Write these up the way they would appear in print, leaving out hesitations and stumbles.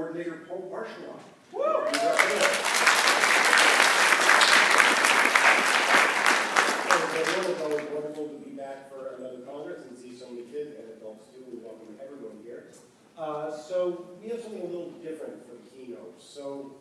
Coordinator Paul Marshall. It's always wonderful to be back for another Congress and see so many kids and adults too. We welcome everyone here. So we have something a little different for the keynote. So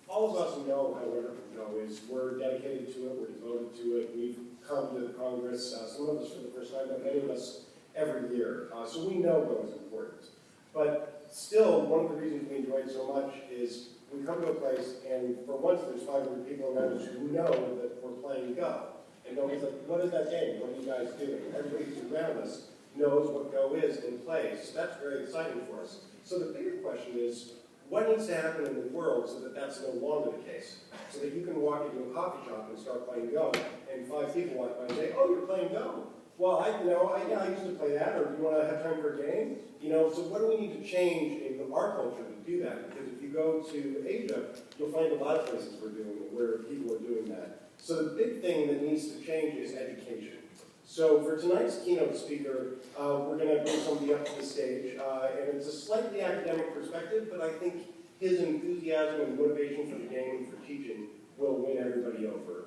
all of us know how wonderful is we're dedicated to it, we're devoted to it. We've come to Congress, some of us for the first time, but many of us every year. So we know Go is important. But still, one of the reasons we enjoy it so much is we come to a place and for once there's 500 people around us who know that we're playing Go. And nobody's like, what is that game? What are you guys doing? Everybody who's around us knows what Go is and plays. So that's very exciting for us. So the bigger question is, what needs to happen in the world so that that's no longer the case? So that you can walk into a coffee shop and start playing Go, and 5 people walk by and say, oh, you're playing Go. Well, I used to play that, or do you want to have time for a game? So what do we need to change in our culture to do that? Because if you go to Asia, you'll find a lot of places where people are doing that. So the big thing that needs to change is education. So for tonight's keynote speaker, we're going to bring somebody up to the stage, and it's a slightly academic perspective, but I think his enthusiasm and motivation for the game and for teaching will win everybody over.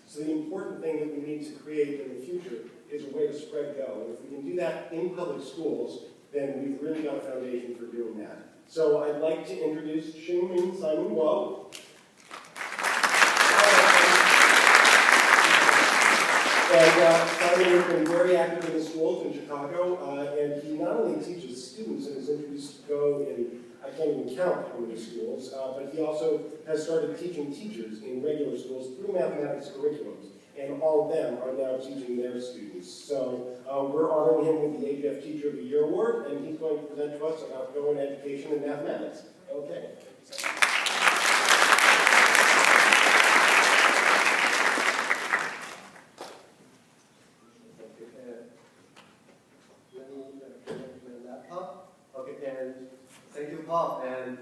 So the important thing that we need to create in the future is a way to spread Go. And if we can do that in public schools, then we've really got a foundation for doing that. So I'd like to introduce Xingmin Simon Guo. And Simon has been very active in the schools in Chicago, and he not only teaches students and has introduced Go in, I can't even count how many schools, but he also has started teaching teachers in regular schools through mathematics curriculums, and all of them are now teaching their students. So we're honoring him with the AGF Teacher of the Year Award, and he's going to present to us about Go in education and mathematics. Okay. Thank you, Paul, and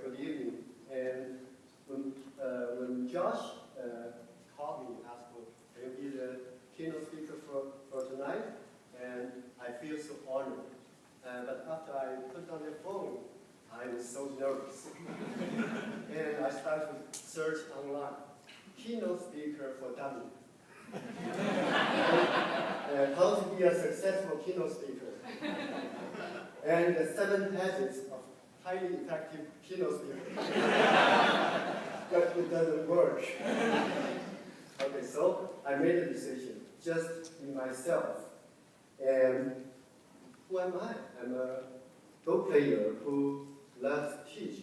good evening. And when Josh called me, asked me, can you be the keynote speaker for tonight? And I feel so honored. But after I put on the phone, I was so nervous. And I started to search online, keynote speaker for dummies. And how to be a successful keynote speaker. And the 7 habits of highly effective keynote speaker. But it doesn't work. Okay, so I made a decision, just be myself. And who am I? I'm a Go player who loves to teach,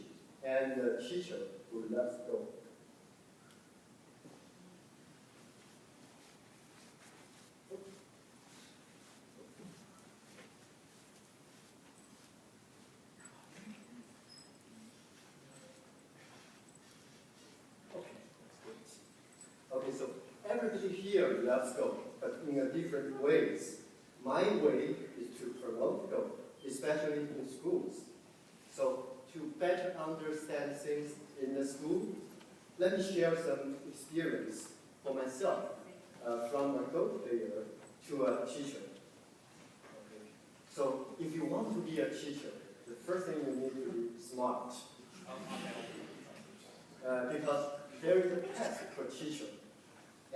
and a teacher who loves Go. Okay, so everybody here loves Go, but in a different ways. My way is to promote Go, especially in schools. So to better understand things in the school, let me share some experience for myself from a Go player to a teacher. Okay. So if you want to be a teacher, the first thing you need to be smart. Because there is a test for teacher.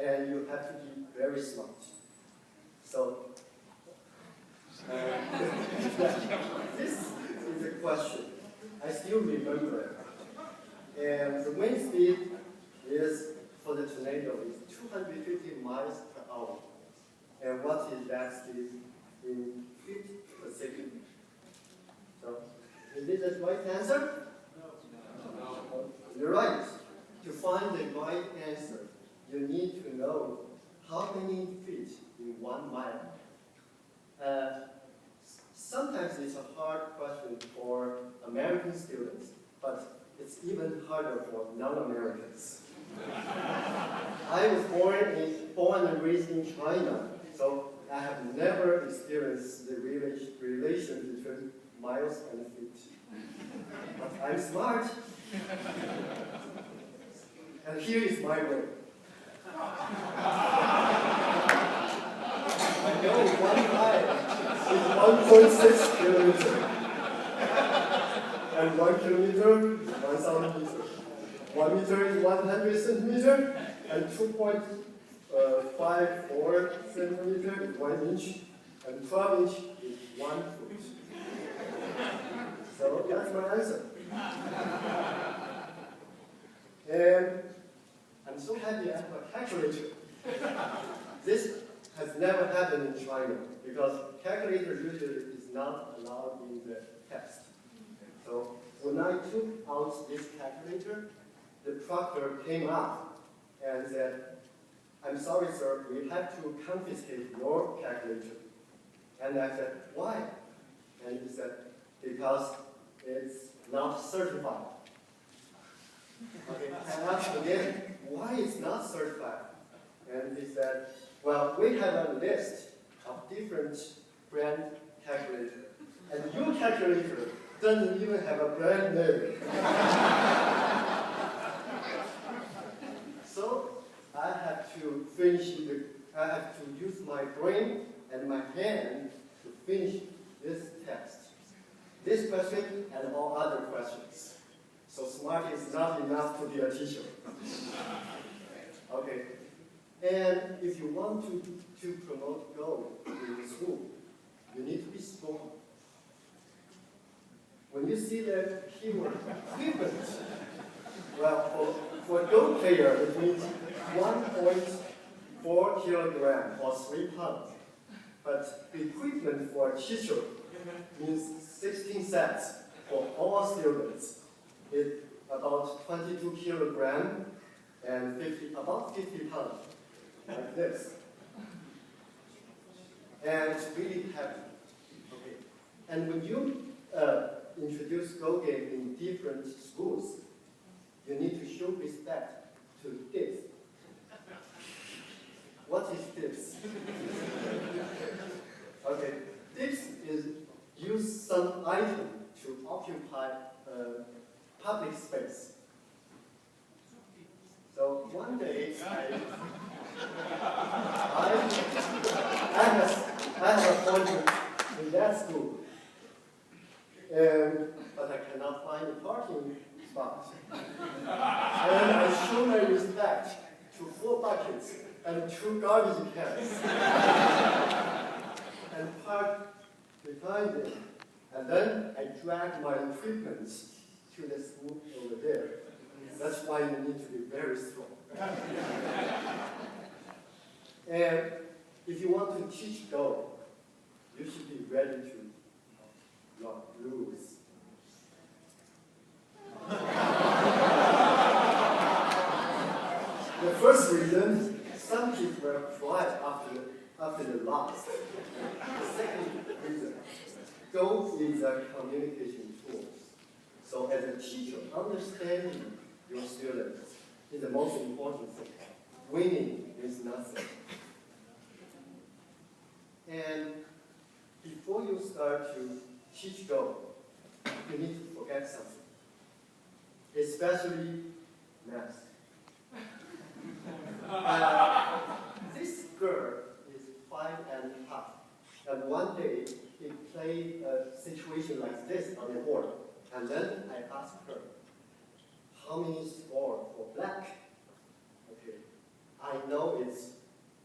And you have to be very smart. So, this is a question. I still remember it. And the wind speed is, for the tornado, is 250 miles per hour. And what is that speed in feet per second? So, is it the right answer? No. You're right. To find the right answer, you need to know how many feet in 1 mile. Sometimes it's a hard question for American students, but it's even harder for non-Americans. I was born and raised in China, so I have never experienced the relation between miles and feet. But I'm smart. And here is my way. I know 1 mile is 1.6 kilometers. And 1 kilometer is 1,000 meters. 1 meter is 100 centimeter, and 2.54 centimeter is 1 inch, and 12 inch is 1 foot. So that's my answer. And I'm so happy I have a calculator. This has never happened in China because calculator usually is not allowed in the test. So when I took out this calculator, the proctor came up and said, "I'm sorry, sir, we have to confiscate your calculator." And I said, "Why?" And he said, "Because it's not certified." Okay, I asked again, "Why it's not certified?" And he said, "Well, we have a list of different brand calculator, and your calculator doesn't even have a brand name." So I have to I have to use my brain and my hand to finish this test. This question and all other questions. So smart is not enough to be a teacher. Okay. And if you want to promote Go in the school, you need to be strong. When you see the keyword equipment, well, for a Go player, it means 1.4 kilogram or 3 pounds. But equipment for a teacher means 16 sets for all students. It's about 22 kilogram and about 50 pounds, like this. And it's really heavy. Okay. And when you introduce Go game in different schools, you need to show respect to this. What is this? Okay, this is use some item to occupy public space. So one day I have an appointment in that school, but I cannot find a parking spot. And I show my respect to 4 buckets and 2 garbage cans and park behind them. And then I drag my equipment to the school over there. That's why you need to be very strong. And if you want to teach Go, you should be ready to lose. The first reason, some kids will cry after the loss. The second reason, Go is a communication tool. So as a teacher, understanding your students is the most important thing. Winning is nothing. And before you start to teach Go, you need to forget something, especially math. This girl is 5.5, and one day he played a situation like this on the board, and then I asked her, "How many score for black?" Okay, I know it's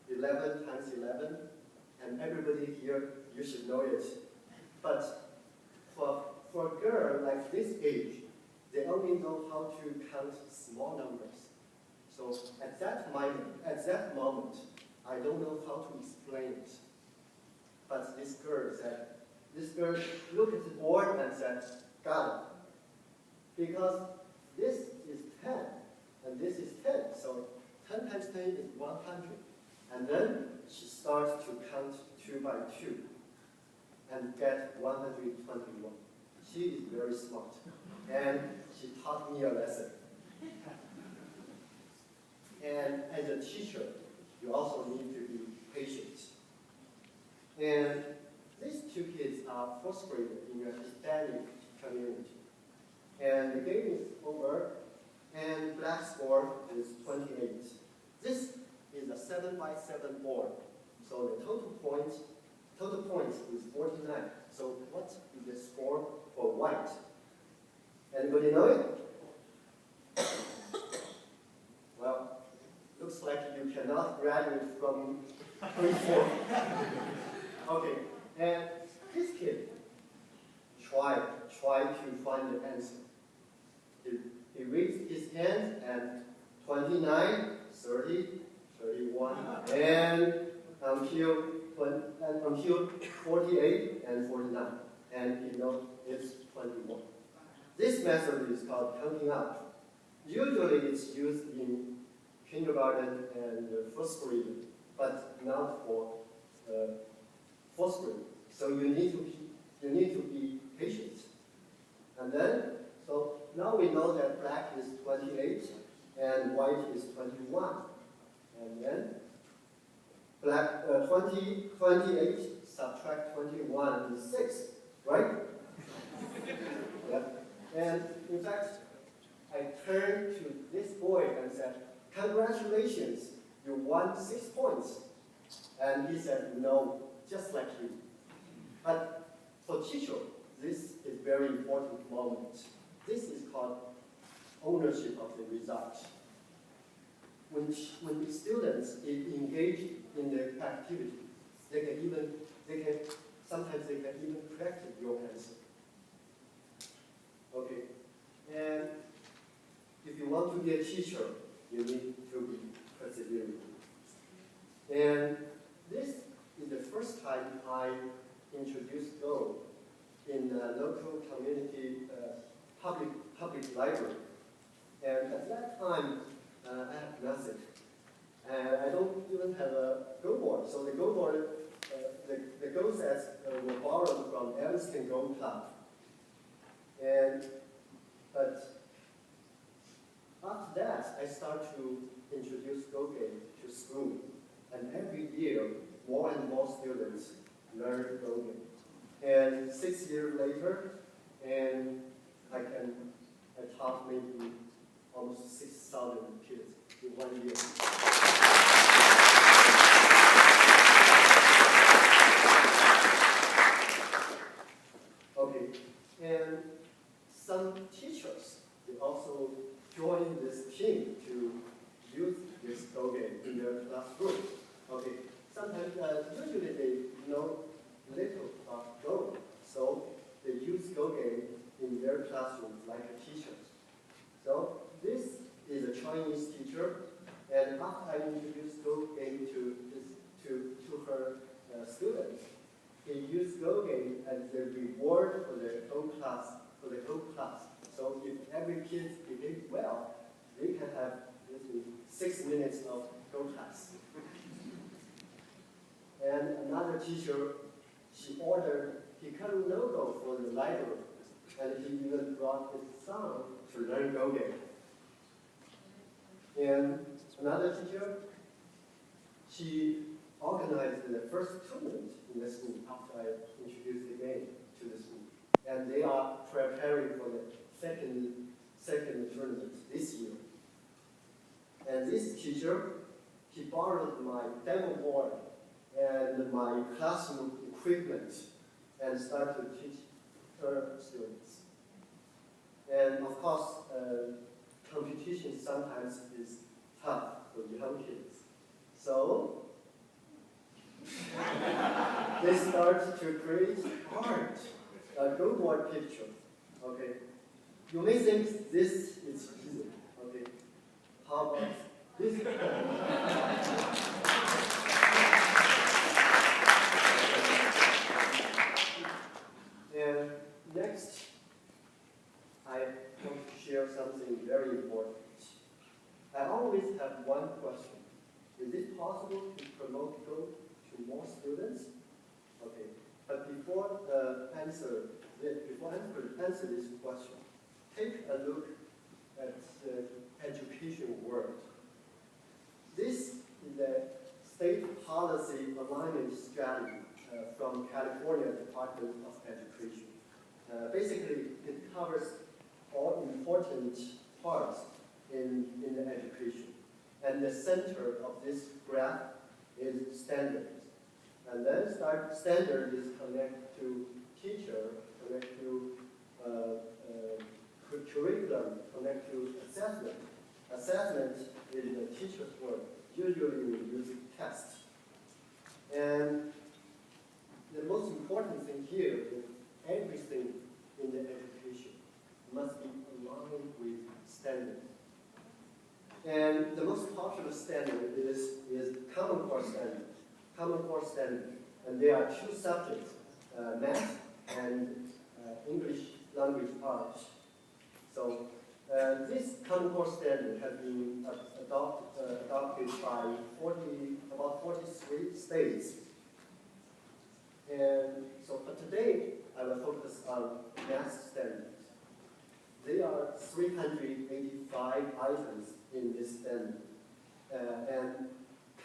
11 times 11, and everybody here, you should know it. But for a girl like this age, they only know how to count small numbers. So at that moment, I don't know how to explain it. But this girl looked at the board and said, "Got it. Because this is 10, and this is 10, so 10 times 10 is 100. And then she starts to count 2 by 2 and get 121. She is very smart, and she taught me a lesson. And as a teacher, you also need to be patient. And these 2 kids are 4th graders in a Hispanic community. And the game is over, and black score is 28. This is a 7 by 7 board. So the total points is 49. So what is the score for white? Anybody know it? Well, looks like you cannot graduate from grade 4. Okay, and this kid try to find the answer. He raised his hand and 29, 30, 31, and until 48 and 49, and he knows it's 21. This method is called counting up. Usually it's used in kindergarten and first grade, but not for fourth grade. So you need to be patient. And then, so now we know that black is 28 and white is 21. And then black 28 subtract 21 is 6, right? Yeah. And in fact, I turned to this boy and said, "Congratulations, you won 6 points." And he said, "No, just like you." But for teacher, this is very important moment. This is called ownership of the result. When the students engage in the activity, sometimes they can even practice your answer. Okay, and if you want to be a teacher, you need to be persevering. And this is the first time I introduced Go in a local community public library. And at that time, I had nothing. And I don't even have a Go board. So the Go board, the Go sets were borrowed from Everston Go Club. But after that, I started to introduce Go game to school. And every year, more and more students learn Go game. And 6 years later, and I taught maybe almost 6,000 kids in 1 year. Okay, and some teachers, they also join this team to use this Go game in their classroom. Okay, sometimes, usually they know little about Go, so they use Go game in their classroom like a teacher. So this is a Chinese teacher, and after I introduced Go game to her students, he used Go game as the reward for the whole class. So if every kid behaved well, they can have 6 minutes of Go class. And another teacher, she ordered Hikaru logo for the library, and he even brought his son to learn Go game. And another teacher, she organized the first tournament in the school after I introduced the game to the school. And they are preparing for the second tournament this year. And this teacher, he borrowed my demo board and my classroom equipment and started to teach her students. And of course, competition sometimes is tough for young kids. So they start to create art, a Go board picture. Okay, you may think this is easy. Okay, how about this? And next, I want to share something very important. I always have one question. Is it possible to promote Go to more students? Okay, but before answer this question, take a look at the education world. This is a state policy alignment strategy from California Department of Education. Basically, it covers all important parts in the education. And the center of this graph is standards. And then standard is connected to teacher, connected to curriculum connect to assessment. Assessment is the teacher's work. Usually we use tests. And the most important thing here is everything in the education must be aligned with standards. And the most popular standard is Common Core standard. Common Core standard. And there are two subjects, math and English language arts. So this Common Core standard has been adopted by about 43 states. And so for today, I will focus on math standards. There are 385 items in this standard and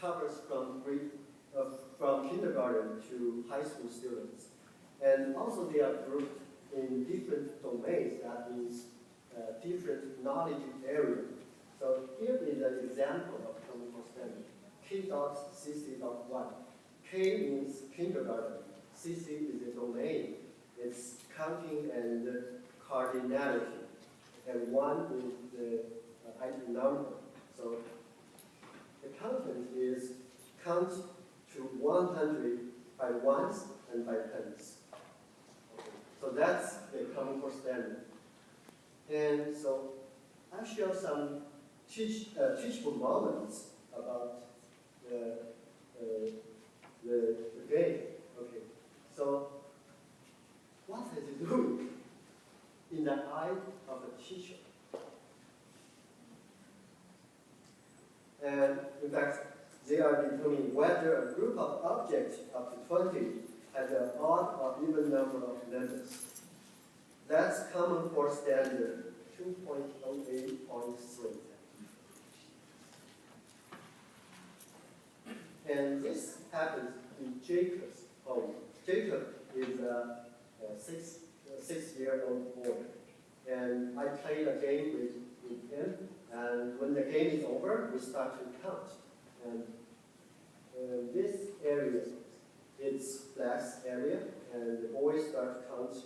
covers from kindergarten to high school students. And also they are grouped in different domains, that means different knowledge areas. So here is an example of Common Core standard. K.CC.1. K means kindergarten. CC is a domain. It's counting and cardinality. And 1 is the item number. So the content is count to 100 by ones and by tens. Okay. So that's the Common Core standard. And so I'll share some teachable moments about the game. Okay. So what has it do in the eye of a teacher? And in fact, they are determining whether a group of objects up to 20 has an odd or even number of members. That's Common Core standard 2.08.3. And this happens in Jacob's home. Jacob is a six-year-old boy. And I played a game with him, and when the game is over, we start to count. And this area, it's Black's area, and the boys start to count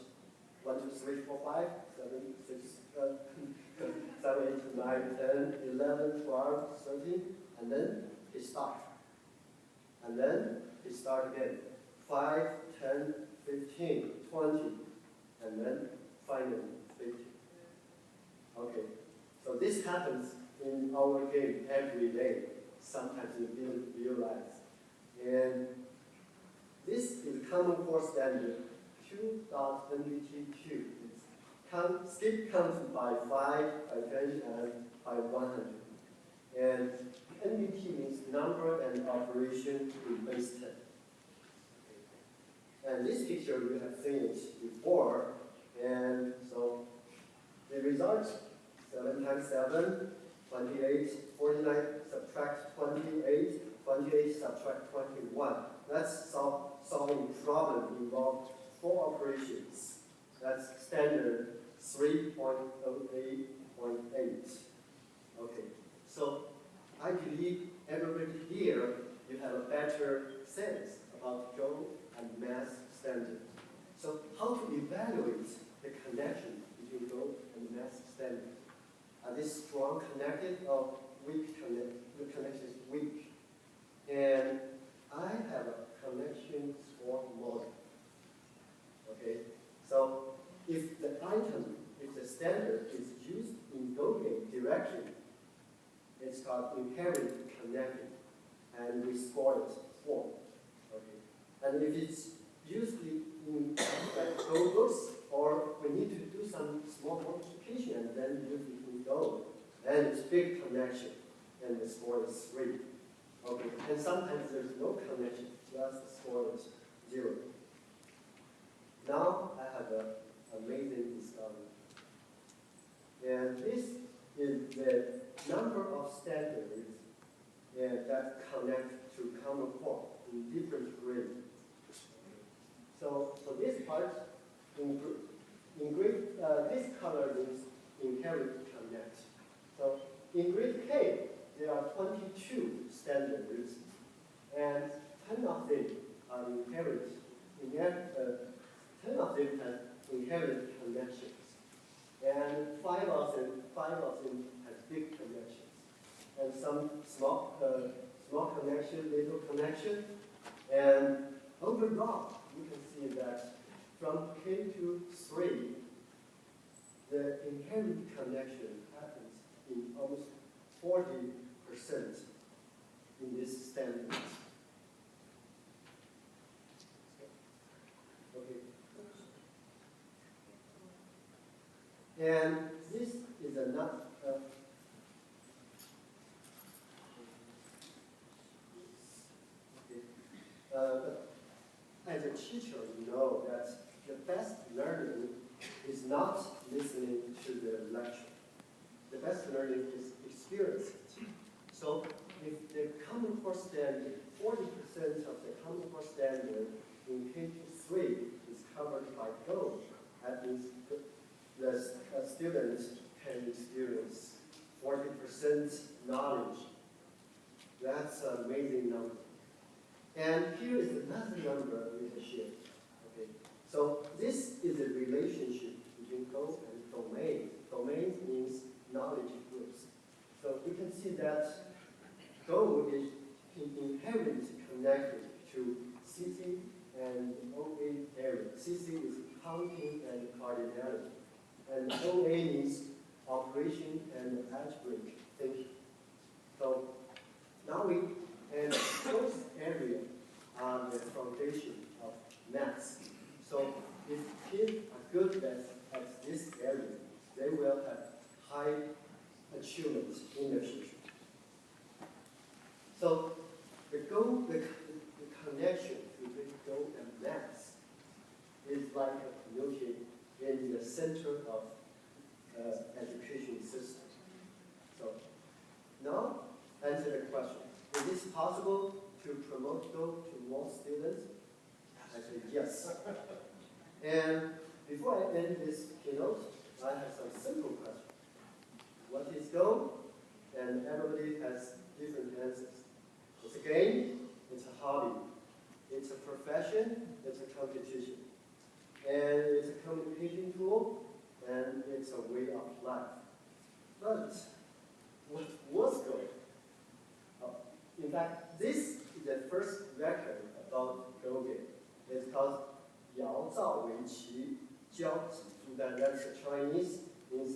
1, 2, 3, 4, 5, 7, 6, 7, 8, 9, 10, 11, 12, 13, and then he stop. And then he start again. 5, 10, 15, 20, and then finally 50. Okay, so this happens in our game every day. Sometimes you didn't realize. And this is Common Core standard 2.NBTQ. It's skip counting by 5, by 10, and by 100. And NBT means number and operation in base 10. And this picture you have seen it before. And so the result, 7 times 7, 28, 49, subtract 28, 28 subtract 21. That's solving problem involved 4 operations. That's standard 3.08.8. Okay, so I believe everybody here, you have a better sense about Go and math standard. So how to evaluate the connection between Go and math standard? Are they strong connected or weak connected? The connection is weak. And I have a connection score model. Okay, so if the item, if the standard is used in Go game directly, it's called inherent connecting, and we score it 4. Okay, and if it's used in like Go books, or we need to do some small multiplication and then use it in Go, then it's big connection, and the score is 3. Okay, and sometimes there's no connection, just the score is 0. Now I have an amazing discovery. And this is the number of standards that connect to Common Core in different grades. So for this part, this color is inherent connect. So in grade K, there are 22 standards, and 10 of them are inherent. 10 of them have inherent connections. And five of them have big connections, and some small connection, little connection, and overall, you can see that from K to 3, the inherent connection happens in almost 40% in this standard. Okay. And this is another. As a teacher, you know that the best learning is not listening to the lecture. The best learning is experiencing it. So if the Common Core standard, 40% of the Common Core standard in K-3 is covered by Go, that means the students can experience 40% knowledge. That's an amazing number. And here is another number we can share. Okay. So this is a relationship between Go and domain. Domain means knowledge groups. So we can see that Go is inherently connected to CC and OA area. CC is counting and cardinality. And OA means operation and algebraic thinking. So now and those areas are the foundation of maths. So if kids are good at this area, they will have high achievement in the future. So the connection between Go and maths is like a community in the center of education system. So now answer the question. Is it possible to promote Go to more students? I say yes. And before I end this keynote, I have some simple questions. What is Go? And everybody has different answers. It's a game, it's a hobby, it's a profession, it's a competition. And it's a communication tool, and it's a way of life. But what was Go? In fact, this is the first record about Go game. It's called 尧造围棋教几朱丹. That's Chinese. Means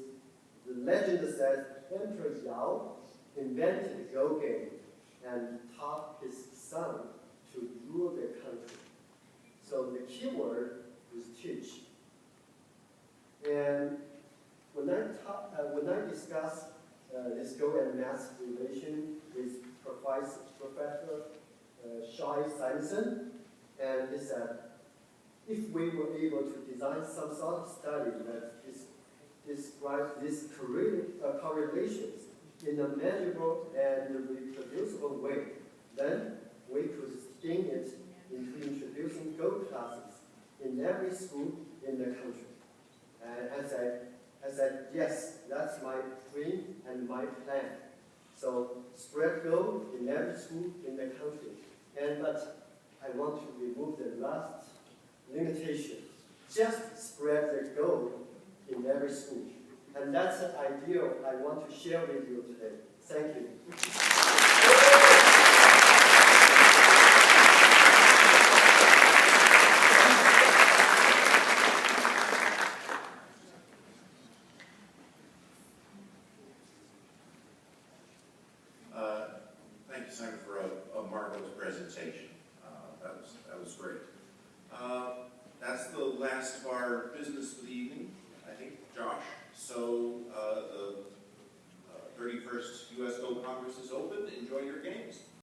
the legend says Emperor Yao invented the Go game and taught his son to rule the country. So the key word is teach. And when I discuss this Go and math relation with Professor Shai Samson, and he said, if we were able to design some sort of study that describes these correlations in a measurable and reproducible way, then we could sting it into introducing Go classes in every school in the country. And I said, yes, that's my dream and my plan. So spread Go in every school in the country. But I want to remove the last limitation. Just spread the Go in every school. And that's the ideal I want to share with you today. Thank you. Thank you, Simon, for a marvelous presentation. That was great. That's the last of our business for the evening, I think, Josh. So the 31st U.S. Go Congress is over.